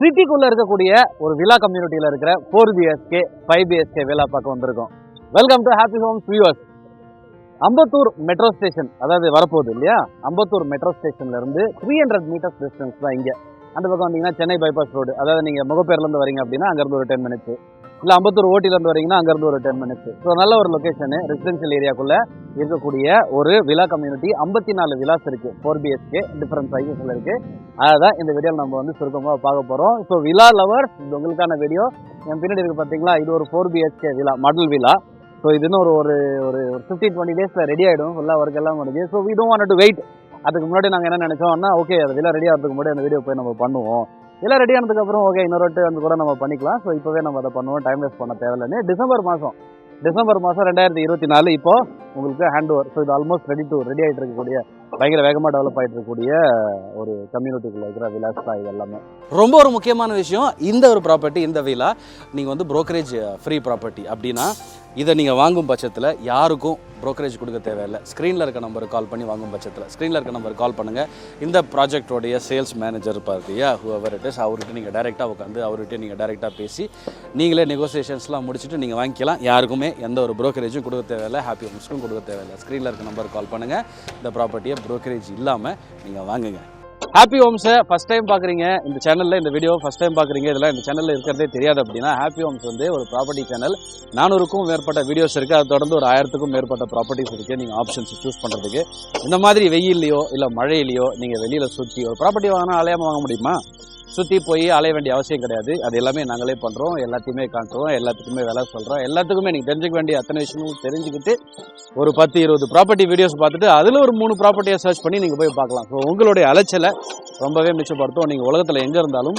சிட்டிக்குள்ள இருக்கக்கூடிய ஒரு வில்லா கம்யூனிட்டியில இருக்கிற 4 BHK 5 BHK வில்லா பார்க்க வந்திருக்கோம். Welcome to Happy Homes viewers. Ambattur metro station அதாவது வரப்போகுது இல்லையா, அம்பத்தூர் மெட்ரோ ஸ்டேஷன்ல இருந்து 300 மீட்டர்ஸ் டிஸ்டன்ஸ் தான் இங்கே. அந்த பக்கம் வந்தீங்கன்னா சென்னை பைபாஸ் ரோடு, அதாவது நீங்கள் முகப்பேர்லேருந்து வரீங்க அப்படின்னா அங்கேருந்து ஒரு 10 மினிட்ஸ், இல்லை அம்பத்தூர் ஓட்டிலேருந்து வரீங்கன்னா அங்கேருந்து ஒரு 10 மினிட்ஸ். ஸோ நல்ல ஒரு லொக்கேஷனு, ரெசிடென்ஷியல் ஏரியாக்குள்ளே இருக்கக்கூடிய ஒரு வில்லா கம்யூனிட்டி. 54 வில்லாஸ் இருக்குது, 4 BHK டிஃப்ரெண்ட் சைஸஸில் இருக்குது. அதான் இந்த வீடியோவில் நம்ம வந்து சுருக்கமாக பார்க்க போகிறோம். ஸோ வில்லா லவர்ஸ், இது உங்களுக்கான வீடியோ. என் பின்னாடி இருக்குது பார்த்தீங்களா, இது ஒரு 4 BHK villa, model villa. So இது இன்னும் ஒரு 15-20 டேஸில் ரெடி ஆகிடும், ஃபுல்லாக ஒர்க் எல்லாம் முடிஞ்சு. So we don't want to wait. அதுக்கு முன்னாடி நாங்கள் என்ன நினச்சோம்னா, ஓகே அது வில்லா ரெடி ஆகிறதுக்கு முன்னாடி அந்த வீடியோ போய் நம்ம பண்ணுவோம். எல்லாம் ரெடி ஆனதுக்கப்புறம் ஓகே இன்னொரு வாட்டி வந்து கூட நம்ம பண்ணிக்கலாம். ஸோ இப்போவே நம்ம அதை பண்ணுவோம், டைம் வேஸ்ட் பண்ண தேவையில்லைன்னு. டிசம்பர் மாதம் 2024 இப்போ உங்களுக்கு ஹேண்ட் ஓவர். ஸோ இது ஆல்மோஸ்ட் ரெடி ஆகிட்டு இருக்கக்கூடிய, பயங்கர வேகமாக டெவலப் ஆகிட்டு இருக்கக்கூடிய ஒரு கம்யூனிட்டிக்குள்ள இருக்கிற வில்லாஸ் தான் இது எல்லாமே. ரொம்ப ஒரு முக்கியமான விஷயம், இந்த ஒரு ப்ராப்பர்ட்டி, இந்த வில்லா நீங்கள் வந்து ப்ரோக்கரேஜ் ஃப்ரீ ப்ராப்பர்ட்டி அப்படின்னா இதை நீங்கள் வாங்கும் பட்சத்தில் யாருக்கும் ப்ரோக்கரேஜ் கொடுக்க தேவையில்லை. ஸ்க்ரீனில் இருக்க நம்பருக்கு கால் பண்ணி வாங்கும் பட்சத்தில் ஸ்க்ரீனில் இருக்க நம்பருக்கு கால் பண்ணுங்கள். இந்த ப்ராஜெக்டோடைய சேல்ஸ் மேனேஜர் பார்த்தியா, ஹூஎவர் இட் இஸ், அவர்கிட்ட நீங்கள் டைரெக்டாக உட்காந்து அவர்கிட்ட நீங்கள் டைரெக்டாக பேசி நீங்களே நெகோசியேஷன்ஸ்லாம் முடிச்சுட்டு நீங்கள் வாங்கிக்கலாம். யாருக்குமே எந்த ஒரு ப்ரோக்கரேஜும் கொடுக்க தேவையில்லை, ஹாப்பி ஹோம்ஸ்க்கும் கொடுக்க தேவையில்லை. ஸ்க்ரீனில் இருக்க நம்பருக்கு கால் பண்ணுங்கள். இந்த ப்ராப்பர்ட்டியை ப்ரோக்கரேஜ் இல்லாமல் நீங்கள் வாங்குங்க. ஹாப்பி ஹோம்ஸை ஃபஸ்ட் டைம் பார்க்குறீங்க, இந்த சேனலில் இந்த வீடியோ ஃபஸ்ட் டைம் பார்க்குறீங்க, இதெல்லாம் இந்த சேனலில் இருக்கிறதே தெரியாது அப்படின்னா, ஹாப்பி ஹோம்ஸ் வந்து ஒரு ப்ராப்பர்ட்டி சேனல். 400க்கும் மேற்பட்ட வீடியோஸ் இருக்குது, அது தொடர்ந்து ஒரு 1000க்கும் மேற்பட்ட ப்ராப்பர்ட்டிஸ் இருக்குது. நீங்கள் ஆப்ஷன்ஸ் சூஸ் பண்ணுறதுக்கு. இந்த மாதிரி வெயிலையோ இல்லை மழையிலையோ நீங்கள் வெளியில் சுற்றி ஒரு ப்ராப்பர்ட்டி வாங்கினா அலையாமல் வாங்க முடியுமா? சுற்றி போய் அலைய வேண்டிய அவசியம் கிடையாது. அது எல்லாமே நாங்களே பண்ணுறோம், எல்லாத்தையுமே காட்டுறோம், எல்லாத்துக்குமே விலை சொல்கிறோம், எல்லாத்துக்குமே நீங்கள் தெரிஞ்சுக்க வேண்டிய அத்தனை விஷயங்களும் தெரிஞ்சுக்கிட்டு ஒரு 10-20 ப்ராப்பர்ட்டி வீடியோஸ் பார்த்துட்டு அதில் ஒரு 3 ப்ராப்பர்ட்டியை சர்ச் பண்ணி நீங்கள் போய் பார்க்கலாம். ஸோ உங்களுடைய அலைச்சலை ரொம்பவே மிச்சப்படுத்தும். நீங்கள் உலகத்தில் எங்கே இருந்தாலும்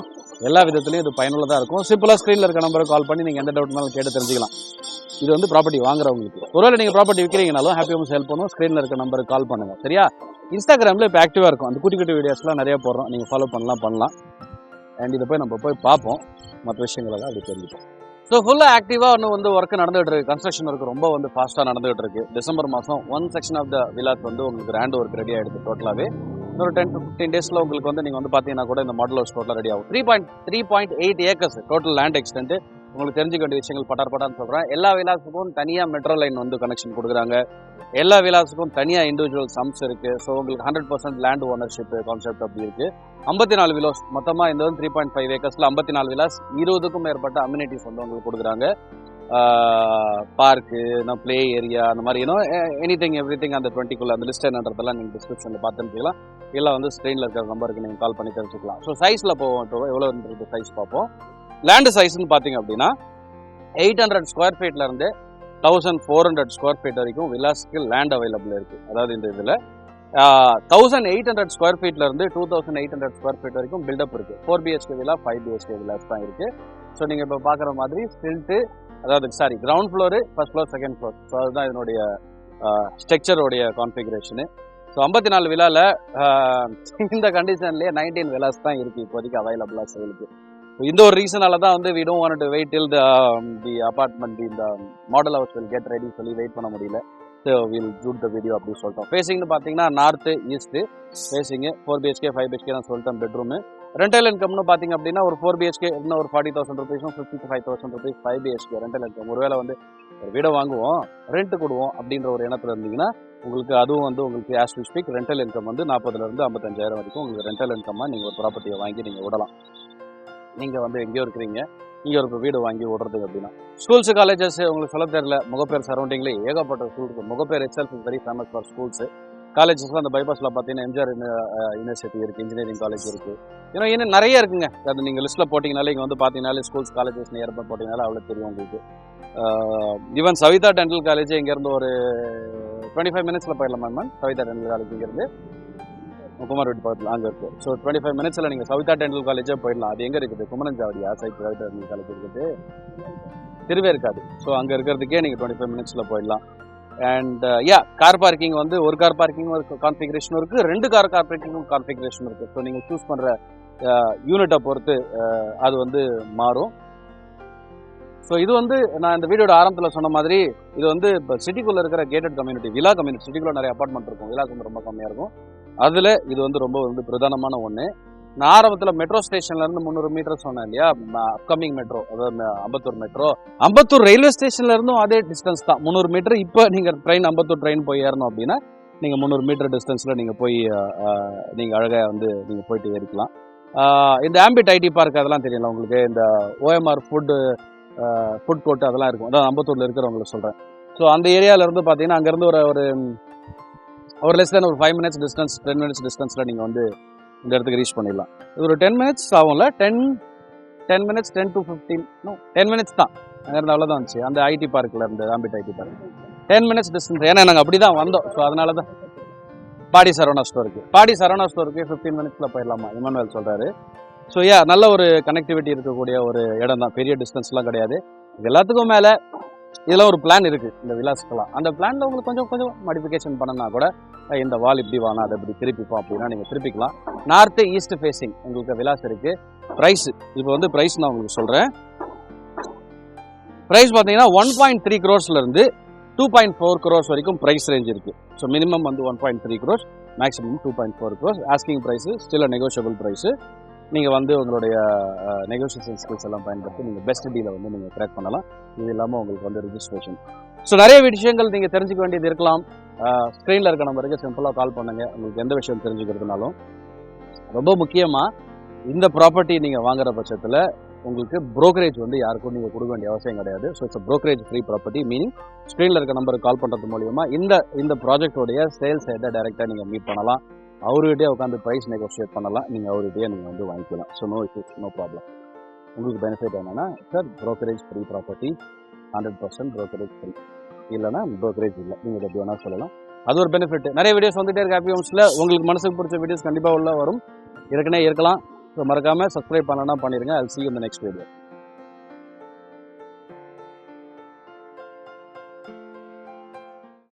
எல்லா விதத்துலையும் இது பயனுள்ளதாக இருக்கும். சிம்பிளாக ஸ்க்ரீனில் இருக்க நம்பருக்கு கால் பண்ணி நீங்கள் எந்த டவுட்னாலும் கேட்டு தெரிஞ்சுக்கலாம். இது வந்து ப்ராப்பர்ட்டி வாங்குறவங்களுக்கு. ஒருவேளை நீங்கள் ப்ராப்பர்ட்டி விற்கிறீங்கனாலும் ஹாப்பி ஹோம்ஸ் ஹெல்ப் பண்ணுவோம். ஸ்க்ரீனில் இருக்க நம்பருக்கு கால் பண்ணுங்கள், சரியா? இன்ஸ்டாகிராமில் இப்போ ஆக்டிவாக இருக்கும், அந்த குட்டி வீடியோஸ்லாம் நிறைய போடுறோம், நீங்கள் ஃபாலோ பண்ணலாம். அண்ட் இதை இதை போய் பார்ப்போம், மற்ற விஷயங்களெல்லாம் அப்படி தெரிஞ்சுப்போம். ஸோ ஃபுல்லாக ஆக்டிவாக இன்னும் வந்து ஒர்க் நடந்துகிட்டு இருக்குது, கன்ஸ்ட்ரக்ஷன் ஒர்க் ரொம்ப வந்து ஃபாஸ்ட்டாக நடந்துகிட்டு இருக்குது. டிசம்பர் மாதம் 1 செக்ஷன் ஆஃப் த வில்லாஸ் வந்து உங்களுக்கு ஹேண்ட் ஒர்க் ரெடி ஆகிடுது. டோட்டலாகவே இன்னொரு 10 to 15 டேஸில் உங்களுக்கு வந்து நீங்கள் வந்து பார்த்தீங்கன்னா கூட இந்த மாடல் ஹவுஸ் டோட்டலாக ரெடி ஆகும். 3.8 ஏக்கர்ஸ் டோட்டல் லேண்ட் எக்ஸ்டென்ட். உங்களுக்கு தெரிஞ்சுக்க வேண்டிய விஷயங்கள் பட்டார்னு சொல்கிறேன். எல்லா வில்லாஸுக்கும் தனியாக மெட்ரோ லைன் வந்து கனெக்ஷன் கொடுக்குறாங்க. எல்லா வில்லாஸுக்கும் தனியாக இண்டிவிஜுவல் சம்ஸ் இருக்குது. ஸோ உங்களுக்கு 100% லேண்ட் ஓனர்ஷிப் கான்செப்ட் அப்படி இருக்குது. 54 வில்லாஸ் மொத்தமாக இந்த 3.5 ஏக்கர்ஸில் 54 வில்லாஸ், 20க்கும் மேற்பட்ட அம்யூனிட்டிஸ் வந்து உங்களுக்கு கொடுக்குறாங்க. பார்க்கு, ப்ளே ஏரியா, அந்த மாதிரி எனிதிங் எவ்ரிதிங் அந்த 20க்குள்ள அந்த லிஸ்ட் என்னன்றதெல்லாம் நீங்கள் டிஸ்கிரிப்ஷனில் பார்த்துக்கலாம். இல்லை வந்து ஸ்க்ரீனில் இருக்கிற நம்பருக்கு நீங்கள் கால் பண்ணி தெரிஞ்சுக்கலாம். ஸோ சைஸில் போவோம், இப்போ எவ்வளோன்றது சைஸ் பார்ப்போம். லேண்டு சைஸ்ன்னு பார்த்தீங்க அப்படின்னா 800 ஸ்கொயர் ஃபீட்லேருந்து 1400 ஸ்கொயர் ஃபீட் வரைக்கும் வில்லாஸ்க்கு லேண்ட் அவைலபிள் இருக்குது. அதாவது இந்த இதில் 1800 ஸ்கொயர் ஃபீட்லேருந்து 2800 ஸ்கொயர் ஃபீட் வரைக்கும் பில்டப் இருக்குது. 4 BHK வில்லா, 5 BHK வில்லாஸ் தான் இருக்குது. ஸோ நீங்கள் இப்போ பார்க்குற மாதிரி ஸ்டில்ட்டு, அதாவது ground floor, first floor, second floor. So அதுதான் இதனுடைய ஸ்ட்ரக்சரோடைய கான்ஃபிகரேஷனு. ஸோ 54 வில்லாவில் இந்த கண்டிஷன்லேயே 19 வில்லாஸ் தான் இருக்குது இப்போதைக்கு அவைலபிளாக சேலுக்கு. இந்த ஒரு ரீசனால தான் வந்து we don't want to wait till the apartment, இந்த model house will get ready சொல்லி வெயிட் பண்ண முடியல. So we'll shoot the video அப்படி சொல்லிட்டோம். ஃபேஸிங்னு பார்த்தீங்கன்னா north east facing. 4 BHK 5 BHK நான் சொல்லிட்டேன். பெட்ரூமு ரெண்டல் இன்கம்னு பார்த்தீங்க அப்படின்னா ஒரு 4 BHK இன்னும் ஒரு 40,000 rupees, 55,000 rupees 5 BHK rental income. ஒருவேளை வந்து ஒரு வீடை வாங்குவோம், ரெண்ட் கொடுவோம் அப்படின்ற ஒரு எண்ணத்தில் இருந்தீங்கன்னா உங்களுக்கு அதுவும் வந்து உங்களுக்கு as we speak rental income வந்து 40,000 to 55,000 வரைக்கும் உங்களுக்கு ரெண்டல் இன்கம்மாக நீங்கள் ஒரு ப்ராப்பர்ட்டியை வாங்கி நீங்கள் விடலாம். நீங்கள் வந்து எங்கேயோ இருக்கிறீங்க, இங்கே ஒரு வீடு வாங்கி விடுறதுக்கு அப்படின்னா. ஸ்கூல்ஸு, காலேஜஸ் உங்களுக்கு சொல்ல தெரியல, முகப்பேர் சரௌண்டிங்லேயே ஏகப்பட்ட ஸ்கூல் இருக்குது. Mogappair itself is very famous for schools. காலேஜஸ்லாம் அந்த பைபாஸில் பார்த்தீங்கன்னா எம்ஜிஆர் யூனிவர்சிட்டி இருக்குது, இன்ஜினியரிங் காலேஜ் இருக்குது, இன்னும் நிறைய இருக்குங்க. அது நீங்கள் லிஸ்ட்டில் போட்டிங்கனாலே இங்கே வந்து பார்த்தீங்கனாலே ஸ்கூல்ஸ், காலேஜஸ் நியர்பை போட்டிங்கனாலே அவ்வளோ தெரியும் உங்களுக்கு. ஈவன் சவிதா டென்டல் காலேஜ் இங்கேருந்து ஒரு 25 மினிட்ஸில் போயிடலாம் மேம். சவிதா டென்டல் காலேஜ் இங்கேருந்து குமார் வீட்டு பக்கத்தில் அங்கே இருக்குது. ஸோ 25 மினிட்ஸில் நீங்கள் சவிதா டென்டல் காலேஜே போயிடலாம். அது எங்கே இருக்குது? குமரஞ்சாவடியா சைட் சவிதா டென்டல் காலேஜ் இருக்குது, திருவே இருக்காது. ஸோ அங்கே இருக்கிறதுக்கே நீங்கள் 25 மினிட்ஸில் போயிடலாம். அண்ட் கார் பார்க்கிங் வந்து ஒரு கார் பார்க்கிங் ஒரு கான்ஃபிகரேஷனும் இருக்குது, 2 கார் பார்க்கிங்கும் கான்ஃபிகரேஷன் இருக்குது. ஸோ நீங்கள் சூஸ் பண்ணுற யூனிட்டை பொறுத்து அது வந்து மாறும். ஸோ இது வந்து நான் இந்த வீடியோட ஆரம்பத்தில் சொன்ன மாதிரி இது வந்து இப்போ சிட்டிக்குள்ளே இருக்கிற கேட்டட் கம்யூனிட்டி, வில்லா கம்யூனிட்டி. சிட்டிக்குள்ளே நிறைய அப்பார்ட்மெண்ட் இருக்கும், வில்லாஸ் வந்து ரொம்ப கம்மியாக இருக்கும். அதில் இது வந்து ரொம்ப வந்து பிரதானமான ஒன்று. நான் ஆரம்பத்தில் மெட்ரோ ஸ்டேஷன்லேருந்து 300 மீட்டர் சொன்னேன் இல்லையா, அப்கமிங் மெட்ரோ, அதாவது அம்பத்தூர் மெட்ரோ. அம்பத்தூர் ரயில்வே ஸ்டேஷன்லேருந்தும் அதே டிஸ்டன்ஸ் தான், 300 மீட்டர். இப்போ நீங்கள் அம்பத்தூர் ட்ரெயின் போய் ஏறணும் அப்படின்னா நீங்கள் 300 மீட்டர் டிஸ்டன்ஸில் நீங்கள் போய் நீங்கள் அழகாக வந்து நீங்கள் போயிட்டு ஏறிக்கலாம். இந்த ஆம்பிட் ஐடி பார்க் அதெல்லாம் தெரியல உங்களுக்கு, இந்த ஓஎம்ஆர் ஃபுட் கோர்ட் அதெல்லாம் இருக்கும், அதான் அம்பத்தூரில் இருக்கிறவங்களுக்கு சொல்கிறேன். ஸோ அந்த ஏரியாவிலேருந்து பார்த்தீங்கன்னா அங்கேருந்து ஒரு லெஸ் தென் ஒரு 5 மினிட்ஸ் டிஸ்டன்ஸ், 10 மினிட்ஸ் டிஸ்டன்ஸில் நீங்கள் வந்து இந்த இடத்துக்கு ரீச் பண்ணிடலாம். இது ஒரு 10 மினிட்ஸ் ஆகும்ல, 10 மினிட்ஸ் 10 to 15 10 மினிட்ஸ் தான் அங்கேருந்து, அவ்வளோதான் வந்துச்சு அந்த ஐடி பார்க்கில் இருந்து, ambit IT park 10 minutes distance. ஏன்னா நாங்கள் அப்படி தான் வந்தோம். ஸோ அதனால தான் பாடி சரவணா ஸ்டோருக்கு 15 மினிட்ஸில் போயிடலாமா இமானுவேல் சொல்கிறாரு. ஸோ நல்ல ஒரு கனெக்டிவிட்டி இருக்கக்கூடிய ஒரு இடம் தான், பெரிய டிஸ்டன்ஸ்லாம் கிடையாது. இது எல்லாத்துக்கும் மேலே இதெல்லாம் ஒரு பிளான் இருக்குது இந்த விலாஸ்க்கெல்லாம். அந்த பிளானில் உங்களுக்கு கொஞ்சம் மாடிஃபிகேஷன் பண்ணனா கூட, இந்த வால் இப்படி வானா அதை இப்படி திருப்பிப்போம் அப்படின்னா நீங்கள் திருப்பிக்கலாம். நார்த்து ஈஸ்ட் ஃபேஸிங் உங்களுக்கு விலாஸ் இருக்குது. ப்ரைஸு இப்போ வந்து ப்ரைஸ் நான் உங்களுக்கு சொல்கிறேன். ப்ரைஸ் பார்த்தீங்கன்னா 1.3 crores-லேருந்து 2.4 crores வரைக்கும் ப்ரைஸ் ரேஞ்ச் இருக்குது. ஸோ மினிமம் வந்து 1.3 crores, maximum 2.4 crores. Asking price still a negotiable price. நீங்கள் வந்து உங்களுடைய நெகோசியேஷன் ஸ்கில்ஸ் எல்லாம் பயன்படுத்தி நீங்கள் பெஸ்ட் டீலை வந்து நீங்கள் கிராக் பண்ணலாம். இது இல்லாமல் உங்களுக்கு வந்து ரிஜிஸ்ட்ரேஷன். ஸோ நிறைய விஷயங்கள் நீங்கள் தெரிஞ்சுக்க வேண்டியது இருக்கலாம். ஸ்க்ரீனில் இருக்க நம்பருக்கு சிம்பிளாக கால் பண்ணுங்கள் உங்களுக்கு எந்த விஷயம் தெரிஞ்சுக்கிறதுனாலும். ரொம்ப முக்கியமாக இந்த ப்ராப்பர்ட்டி நீங்கள் வாங்குற பட்சத்தில் உங்களுக்கு ப்ரோக்கரேஜ் வந்து யாருக்கும் நீங்கள் கொடுக்க வேண்டிய அவசியம் கிடையாது. So it's brokerage free property. Meaning ஸ்க்ரீனில் இருக்க நம்பருக்கு கால் பண்ணுறது மூலிமா இந்த ப்ராஜெக்டோடைய சேல்ஸ் ஹெட்டை டைரெக்டாக நீங்கள் மீட் பண்ணலாம். அவர்கிட்டயே உட்காந்து ப்ரைஸ் நெகோஷியேட் பண்ணலாம். நீங்கள் அவர்கிட்டயே நீங்கள் வந்து வாங்கிக்கலாம். So no issues, no problem. உங்களுக்கு பெனிஃபிட் என்னென்னா, sir brokerage free property, 100% brokerage free, இல்லைனா ப்ரோக்கரேஜ் இல்லை, நீங்கள் எப்படி வேணால் சொல்லலாம். அது ஒரு பெனிஃபிட். நிறைய வீடியோஸ் வந்துகிட்டே இருக்கு ஹாப்பி ஹோம்ஸில். உங்களுக்கு மனசுக்கு பிடிச்ச வீடியோஸ் கண்டிப்பாக உள்ள வரும், ஏற்கனவே இருக்கலாம். ஸோ மறக்காமல் சப்ஸ்கிரைப் பண்ணலாம் பண்ணிடுங்க. I'll see you in the next video.